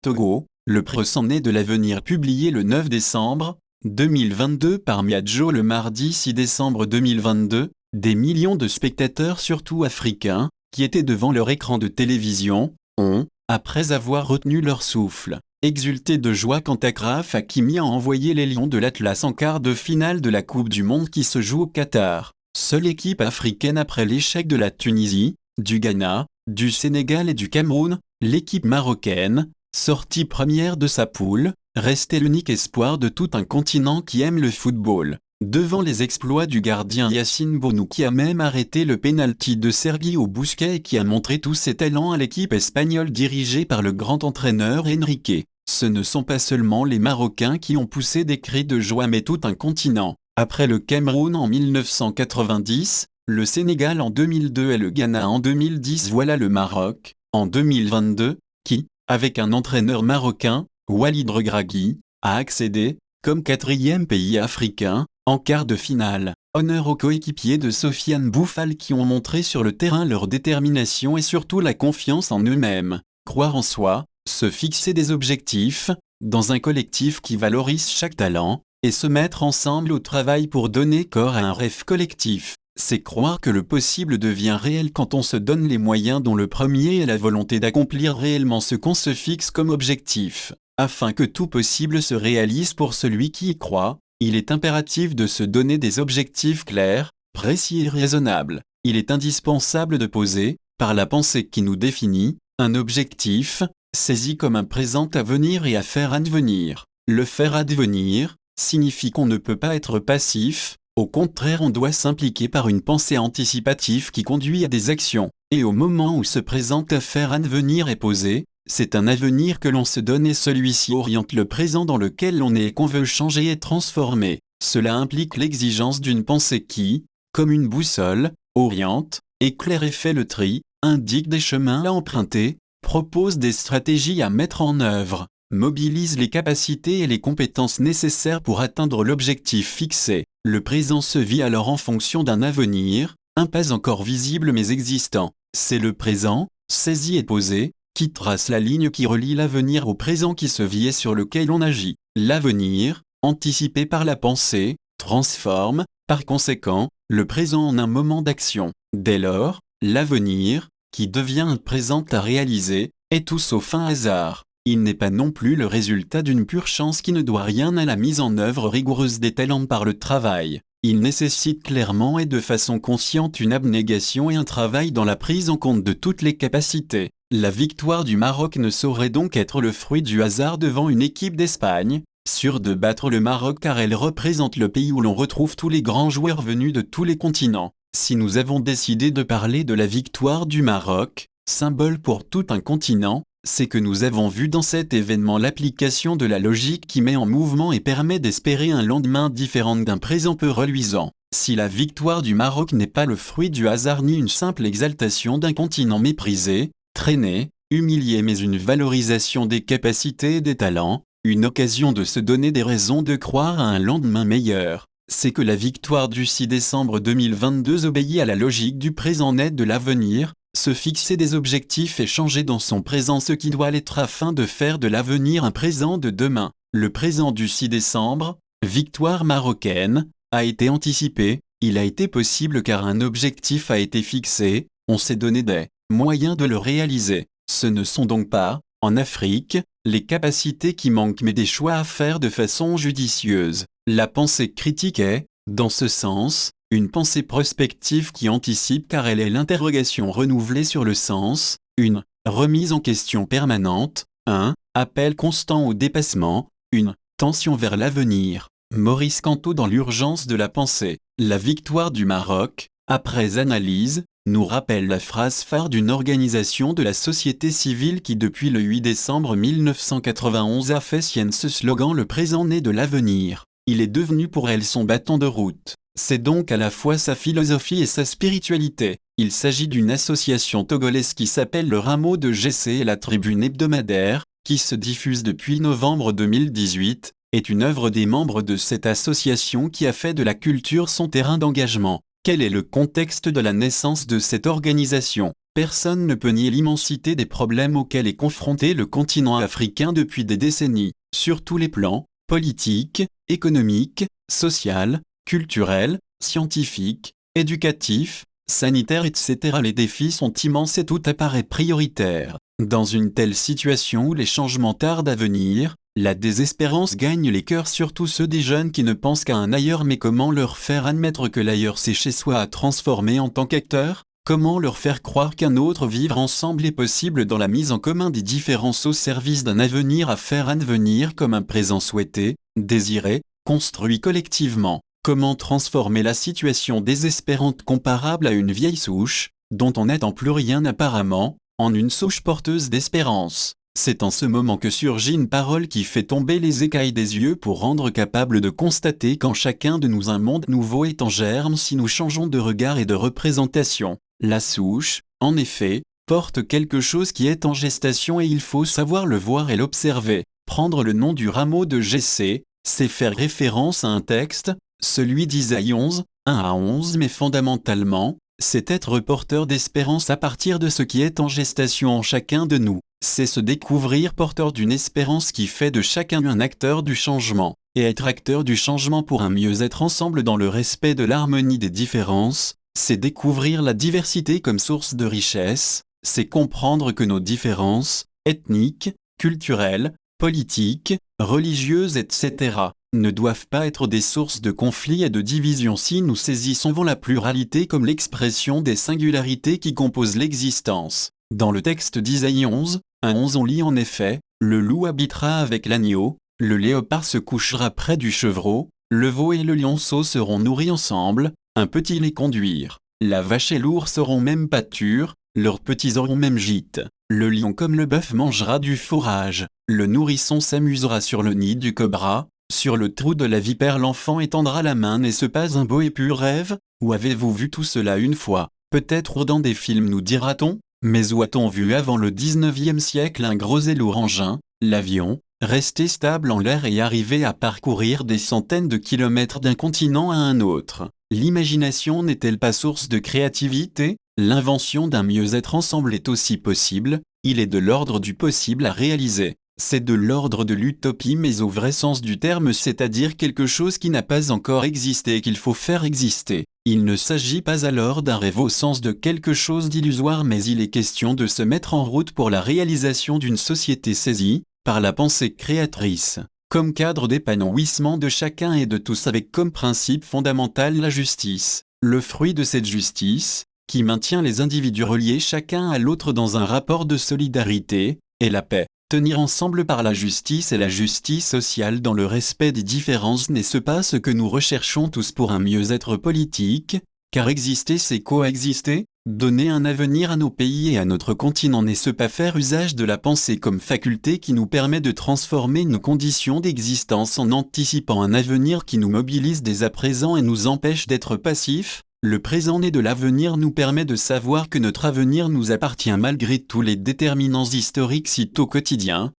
Togo, le procès né de l'avenir publié le 9 décembre 2022 par Miadjo le mardi 6 décembre 2022, des millions de spectateurs surtout africains, qui étaient devant leur écran de télévision, ont, après avoir retenu leur souffle, exulté de joie quand Achraf Hakimi a envoyé les Lions de l'Atlas en quart de finale de la Coupe du Monde qui se joue au Qatar. Seule équipe africaine après l'échec de la Tunisie, du Ghana, du Sénégal et du Cameroun, l'équipe marocaine, sortie première de sa poule, restait l'unique espoir de tout un continent qui aime le football. Devant les exploits du gardien Yacine Bounou qui a même arrêté le pénalty de Sergio Busquets et qui a montré tous ses talents à l'équipe espagnole dirigée par le grand entraîneur Enrique. Ce ne sont pas seulement les Marocains qui ont poussé des cris de joie mais tout un continent. Après le Cameroun en 1990, le Sénégal en 2002 et le Ghana en 2010, voilà le Maroc, en 2022, qui, avec un entraîneur marocain, Walid Regragui, a accédé, comme quatrième pays africain, en quart de finale. Honneur aux coéquipiers de Sofiane Boufal qui ont montré sur le terrain leur détermination et surtout la confiance en eux-mêmes. Croire en soi, se fixer des objectifs, dans un collectif qui valorise chaque talent, et se mettre ensemble au travail pour donner corps à un rêve collectif. C'est croire que le possible devient réel quand on se donne les moyens dont le premier est la volonté d'accomplir réellement ce qu'on se fixe comme objectif. Afin que tout possible se réalise pour celui qui y croit, il est impératif de se donner des objectifs clairs, précis et raisonnables. Il est indispensable de poser, par la pensée qui nous définit, un objectif, saisi comme un présent à venir et à faire advenir. Le faire advenir signifie qu'on ne peut pas être passif, au contraire on doit s'impliquer par une pensée anticipative qui conduit à des actions. Et au moment où se présente à faire advenir est posé, c'est un avenir que l'on se donne et celui-ci oriente le présent dans lequel l'on est et qu'on veut changer et transformer. Cela implique l'exigence d'une pensée qui, comme une boussole, oriente, éclaire et fait le tri, indique des chemins à emprunter, propose des stratégies à mettre en œuvre, mobilise les capacités et les compétences nécessaires pour atteindre l'objectif fixé. Le présent se vit alors en fonction d'un avenir, un pas encore visible mais existant. C'est le présent, saisi et posé, qui trace la ligne qui relie l'avenir au présent qui se vit et sur lequel on agit. L'avenir, anticipé par la pensée, transforme, par conséquent, le présent en un moment d'action. Dès lors, l'avenir, qui devient un présent à réaliser, est tout sauf un hasard. Il n'est pas non plus le résultat d'une pure chance qui ne doit rien à la mise en œuvre rigoureuse des talents par le travail. Il nécessite clairement et de façon consciente une abnégation et un travail dans la prise en compte de toutes les capacités. La victoire du Maroc ne saurait donc être le fruit du hasard devant une équipe d'Espagne, sûre de battre le Maroc car elle représente le pays où l'on retrouve tous les grands joueurs venus de tous les continents. Si nous avons décidé de parler de la victoire du Maroc, symbole pour tout un continent, c'est que nous avons vu dans cet événement l'application de la logique qui met en mouvement et permet d'espérer un lendemain différent d'un présent peu reluisant. Si la victoire du Maroc n'est pas le fruit du hasard ni une simple exaltation d'un continent méprisé, traîné, humilié mais une valorisation des capacités et des talents, une occasion de se donner des raisons de croire à un lendemain meilleur, c'est que la victoire du 6 décembre 2022 obéit à la logique du présent net de l'avenir, se fixer des objectifs et changer dans son présent ce qui doit l'être afin de faire de l'avenir un présent de demain. Le présent du 6 décembre, victoire marocaine, a été anticipé, il a été possible car un objectif a été fixé, on s'est donné des moyens de le réaliser. Ce ne sont donc pas, en Afrique, les capacités qui manquent mais des choix à faire de façon judicieuse. La pensée critique est, dans ce sens, une pensée prospective qui anticipe car elle est l'interrogation renouvelée sur le sens, une remise en question permanente, un appel constant au dépassement, une tension vers l'avenir. Maurice Kanto dans l'urgence de la pensée. La victoire du Maroc, après analyse, nous rappelle la phrase phare d'une organisation de la société civile qui depuis le 8 décembre 1991 a fait sienne ce slogan « Le présent né de l'avenir ». Il est devenu pour elle son bâton de route. C'est donc à la fois sa philosophie et sa spiritualité. Il s'agit d'une association togolaise qui s'appelle le Rameau de Jessé et la Tribune hebdomadaire, qui se diffuse depuis novembre 2018, est une œuvre des membres de cette association qui a fait de la culture son terrain d'engagement. Quel est le contexte de la naissance de cette organisation ? Personne ne peut nier l'immensité des problèmes auxquels est confronté le continent africain depuis des décennies, sur tous les plans, politique, économique, social, culturel, scientifique, éducatif, sanitaire, etc. Les défis sont immenses et tout apparaît prioritaire. Dans une telle situation où les changements tardent à venir, la désespérance gagne les cœurs, surtout ceux des jeunes qui ne pensent qu'à un ailleurs. Mais comment leur faire admettre que l'ailleurs c'est chez soi à transformer en tant qu'acteur? Comment leur faire croire qu'un autre vivre ensemble est possible dans la mise en commun des différences au service d'un avenir à faire advenir comme un présent souhaité, désiré, construit collectivement? Comment transformer la situation désespérante comparable à une vieille souche, dont on n'attend plus rien apparemment, en une souche porteuse d'espérance? C'est en ce moment que surgit une parole qui fait tomber les écailles des yeux pour rendre capable de constater qu'en chacun de nous un monde nouveau est en germe si nous changeons de regard et de représentation. La souche, en effet, porte quelque chose qui est en gestation et il faut savoir le voir et l'observer. Prendre le nom du rameau de Jessé, c'est faire référence à un texte, celui d'Isaïe 11, 1 à 11, mais fondamentalement, c'est être porteur d'espérance à partir de ce qui est en gestation en chacun de nous. C'est se découvrir porteur d'une espérance qui fait de chacun un acteur du changement. Et être acteur du changement pour un mieux-être ensemble dans le respect de l'harmonie des différences, c'est découvrir la diversité comme source de richesse, c'est comprendre que nos différences, ethniques, culturelles, politiques, religieuses, etc., ne doivent pas être des sources de conflits et de divisions si nous saisissons la pluralité comme l'expression des singularités qui composent l'existence. Dans le texte d'Isaïe 11, 1-11 on lit en effet, « Le loup habitera avec l'agneau, le léopard se couchera près du chevreau, le veau et le lionceau seront nourris ensemble, un petit les conduire. La vache et l'ours auront même pâture, leurs petits auront même gîte. Le lion comme le bœuf mangera du fourrage. Le nourrisson s'amusera sur le nid du cobra, sur le trou de la vipère l'enfant étendra la main. N'est-ce pas un beau et pur rêve? Où avez-vous vu tout cela une fois? Peut-être dans des films nous dira-t-on, mais où a-t-on vu avant le 19e siècle un gros et lourd engin, l'avion, rester stable en l'air et arriver à parcourir des centaines de kilomètres d'un continent à un autre? L'imagination n'est-elle pas source de créativité? L'invention d'un mieux-être ensemble est aussi possible, il est de l'ordre du possible à réaliser. C'est de l'ordre de l'utopie mais au vrai sens du terme, c'est-à-dire quelque chose qui n'a pas encore existé et qu'il faut faire exister. Il ne s'agit pas alors d'un rêve au sens de quelque chose d'illusoire, mais il est question de se mettre en route pour la réalisation d'une société saisie par la pensée créatrice, comme cadre d'épanouissement de chacun et de tous, avec comme principe fondamental la justice. Le fruit de cette justice, qui maintient les individus reliés chacun à l'autre dans un rapport de solidarité, est la paix. Tenir ensemble par la justice et la justice sociale dans le respect des différences, n'est-ce pas ce que nous recherchons tous pour un mieux-être politique? Car exister c'est coexister, donner un avenir à nos pays et à notre continent, n'est-ce pas faire usage de la pensée comme faculté qui nous permet de transformer nos conditions d'existence en anticipant un avenir qui nous mobilise dès à présent et nous empêche d'être passifs? Le présent né de l'avenir nous permet de savoir que notre avenir nous appartient malgré tous les déterminants historiques sitôt quotidiens.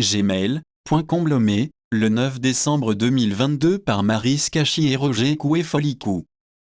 @gmail.com, le 9 décembre 2022 par Maryse Cachi et Roger Koué-Folikou.